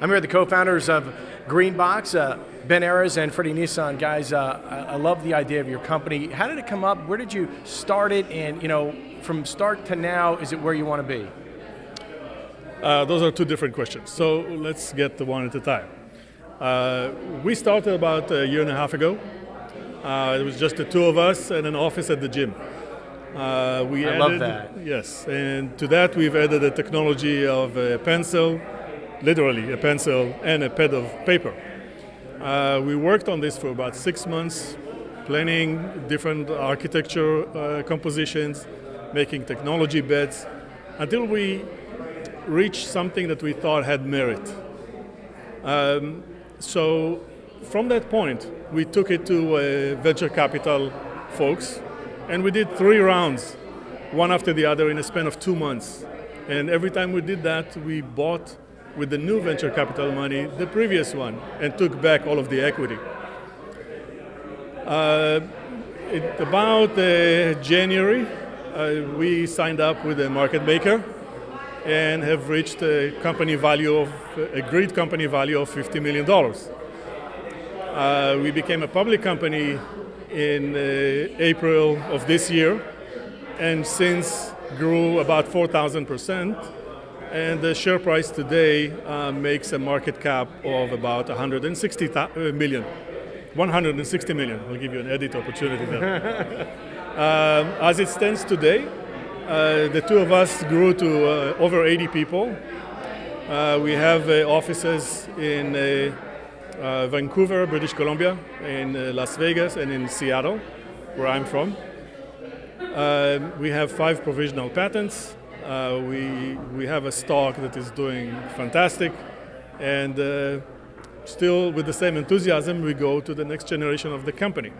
I'm here with the co-founders of Greenbox, Ben Errez and Fredi Nisan. Guys, I love the idea of your company. How did it come up? Where did you start it? And from start to now, is it where you want to be? Those are two different questions. So let's get the one at a time. We started about a year and a half ago. It was just the two of us and an office at the gym. I love that. Yes, and to that we've added a technology of a pencil, literally a pencil and a pad of paper. We worked on this for about 6 months, planning different architecture compositions, making technology bets, until we reached something that we thought had merit. So from that point, we took it to venture capital folks, and we did 3 rounds, one after the other in a span of 2 months. And every time we did that, we bought with the new venture capital money the previous one and took back all of the equity. About January, we signed up with a market maker and have reached a agreed company value of $50 million. We became a public company in April of this year, and since grew about 4,000%, and the share price today makes a market cap of about 160 million. 160 million. I'll give you an edit opportunity there. As it stands today, the two of us grew to over 80 people. We have offices in Vancouver, British Columbia, in Las Vegas, and in Seattle, where I'm from. We have 5 provisional patents. We have a stock that is doing fantastic, and still with the same enthusiasm, we go to the next generation of the company.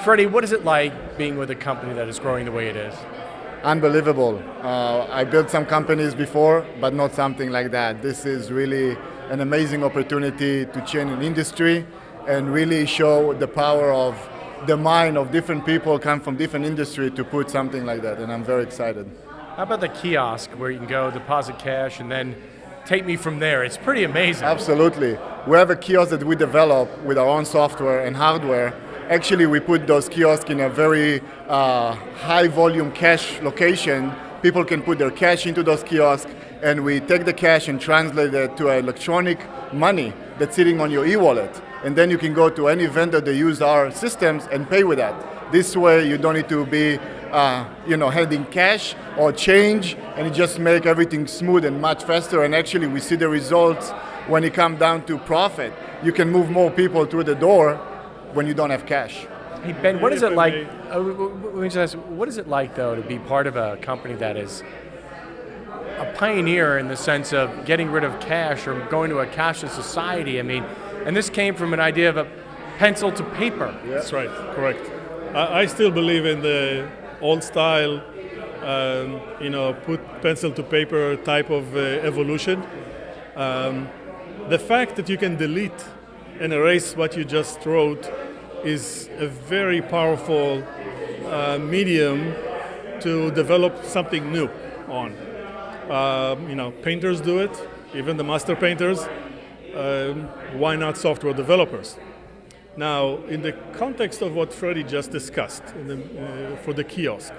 Fredi, what is it like being with a company that is growing the way it is? Unbelievable. I built some companies before, but not something like that. This is really an amazing opportunity to change an industry and really show the power of the mind of different people come from different industry to put something like that, and I'm very excited. How about the kiosk where you can go deposit cash and then take me from there? It's pretty amazing. Absolutely. We have a kiosk that we develop with our own software and hardware. Actually, we put those kiosks in a very high volume cash location. People can put their cash into those kiosks, and we take the cash and translate it to electronic money that's sitting on your e-wallet. And then you can go to any vendor that use our systems and pay with that. This way, you don't need to be handing cash or change, and it just make everything smooth and much faster. And actually, we see the results when it comes down to profit. You can move more people through the door when you don't have cash. Hey Ben, what is it like? Let me just ask, what is it like though to be part of a company that is a pioneer in the sense of getting rid of cash or going to a cashless society? I mean, and this came from an idea of a pencil to paper. Yeah. That's right, correct. I still believe in the old style, put pencil to paper type of evolution. The fact that you can delete and erase what you just wrote is a very powerful medium to develop something new on. Painters do it, even the master painters. Why not software developers? Now, in the context of what Fredi just discussed for the kiosk,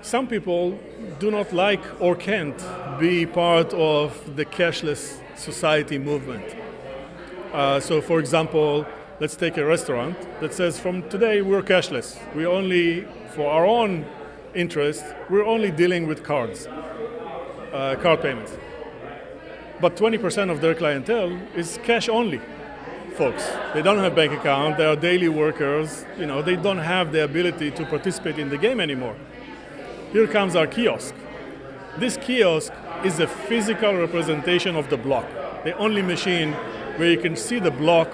some people do not like or can't be part of the cashless society movement. So, for example, let's take a restaurant that says from today we're cashless. We only, for our own interest, we're only dealing with cards, card payments. But 20% of their clientele is cash only folks. They don't have bank account, they are daily workers, they don't have the ability to participate in the game anymore. Here comes our kiosk. This kiosk is a physical representation of the block, the only machine where you can see the block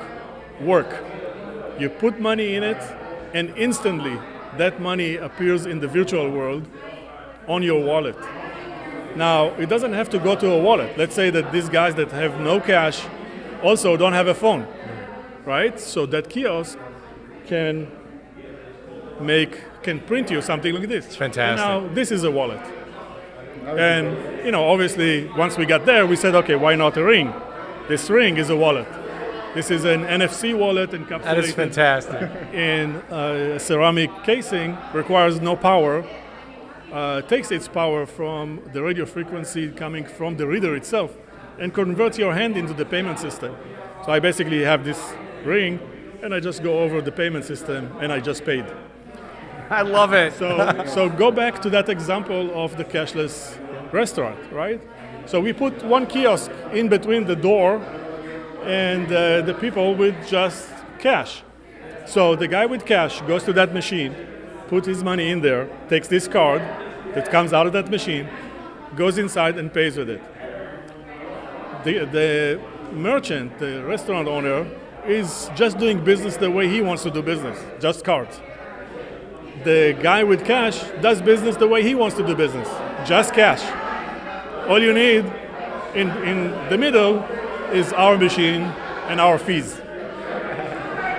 work. You put money in it, and instantly that money appears in the virtual world on your wallet. Now, it doesn't have to go to a wallet. Let's say that these guys that have no cash also don't have a phone, right? So that kiosk can print you something like this. It's fantastic. And now this is a wallet. And obviously, once we got there, we said, okay, why not a ring? This ring is a wallet. This is an NFC wallet encapsulated That is fantastic. in a ceramic casing, requires no power, takes its power from the radio frequency coming from the reader itself, and converts your hand into the payment system. So I basically have this ring, and I just go over the payment system, and I just paid. I love it. So go back to that example of the cashless restaurant, right? So we put one kiosk in between the door and the people with just cash. So the guy with cash goes to that machine, puts his money in there, takes this card that comes out of that machine, goes inside and pays with it. The merchant, the restaurant owner, is just doing business the way he wants to do business, just cards. The guy with cash does business the way he wants to do business, just cash. All you need in the middle is our machine and our fees.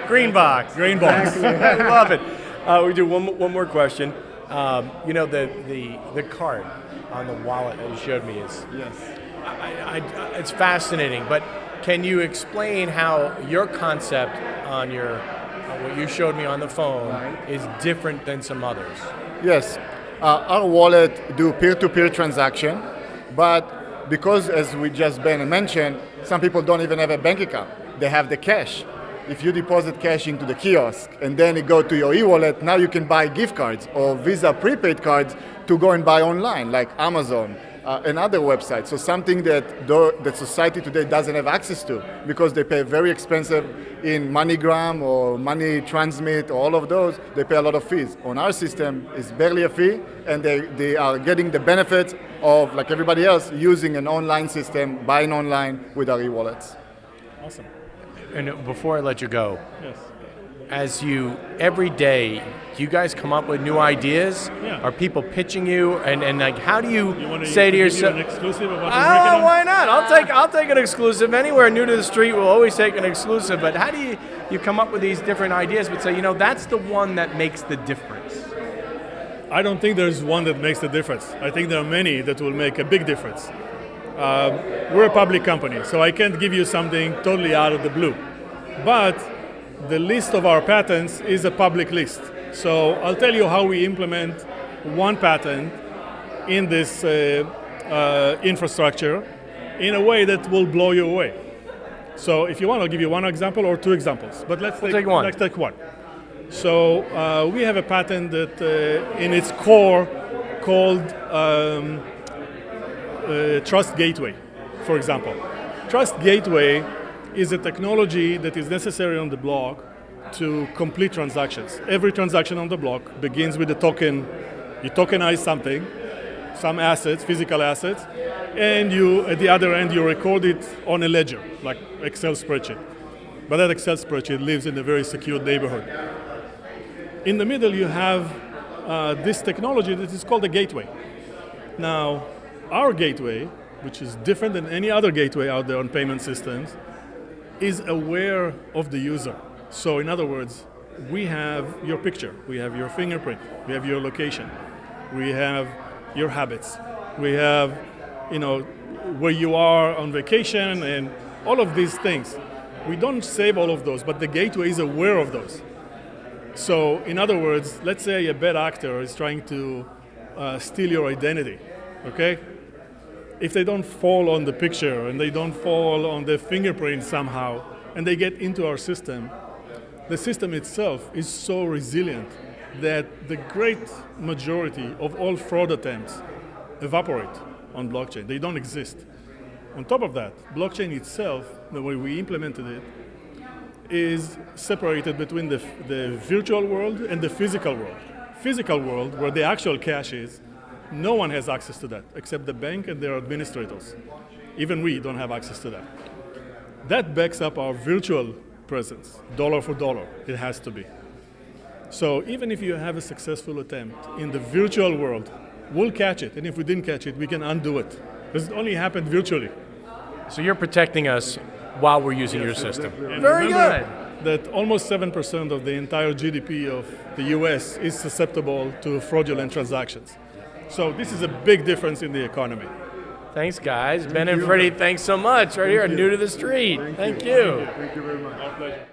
Greenbox. Greenbox. I love it. We do one more question. The card on the wallet that you showed me is it's fascinating. But can you explain how your concept on your what you showed me on the phone is different than some others? Yes, our wallet do peer-to-peer transaction, but because, as we just Ben mentioned, some people don't even have a bank account. They have the cash. If you deposit cash into the kiosk and then it go to your e-wallet, now you can buy gift cards or Visa prepaid cards to go and buy online, like Amazon and other websites. So something that society today doesn't have access to because they pay very expensive in MoneyGram or Money Transmit or all of those. They pay a lot of fees. On our system, it's barely a fee, and they are getting the benefits of, like everybody else, using an online system, buying online with our e-wallets. Awesome. And before I let you go, Yes. as you every day, do you guys come up with new ideas? Yeah. Are people pitching you? And like, how do you You want to say to give yourself? you an exclusive of what we're working on? Why not? I'll take an exclusive. Anywhere new to the street, we'll always take an exclusive. But how do you come up with these different ideas? But say, that's the one that makes the difference. I don't think there's one that makes the difference. I think there are many that will make a big difference. We're a public company, so I can't give you something totally out of the blue. But the list of our patents is a public list. So I'll tell you how we implement one patent in this infrastructure in a way that will blow you away. So if you want, I'll give you one example or two examples. But let's take one. Let's take one. So we have a patent that in its core called Trust Gateway, for example. Trust Gateway is a technology that is necessary on the block to complete transactions. Every transaction on the block begins with a token. You tokenize something, some assets, physical assets, and you, at the other end, you record it on a ledger, like Excel spreadsheet. But that Excel spreadsheet lives in a very secure neighborhood. In the middle, you have this technology that is called a gateway. Now, our gateway, which is different than any other gateway out there on payment systems, is aware of the user. So in other words, we have your picture, we have your fingerprint, we have your location, we have your habits, we have, where you are on vacation and all of these things. We don't save all of those, but the gateway is aware of those. So in other words, let's say a bad actor is trying to steal your identity, okay? If they don't fall on the picture and they don't fall on the fingerprint somehow, and they get into our system, the system itself is so resilient that the great majority of all fraud attempts evaporate on blockchain. They don't exist. On top of that, blockchain itself, the way we implemented it, is separated between the virtual world and the physical world. Physical world, where the actual cash is, no one has access to that except the bank and their administrators. Even we don't have access to that. That backs up our virtual presence, dollar for dollar, it has to be. So even if you have a successful attempt in the virtual world, we'll catch it. And if we didn't catch it, we can undo it. Because it only happened virtually. So you're protecting us while we're using your system. And Very remember good. that almost 7% of the entire GDP of the US is susceptible to fraudulent transactions. So this is a big difference in the economy. Thanks, guys. Ben and Fredi, thanks so much. Right here, new to the street. Thank you. Thank you very much. Our pleasure.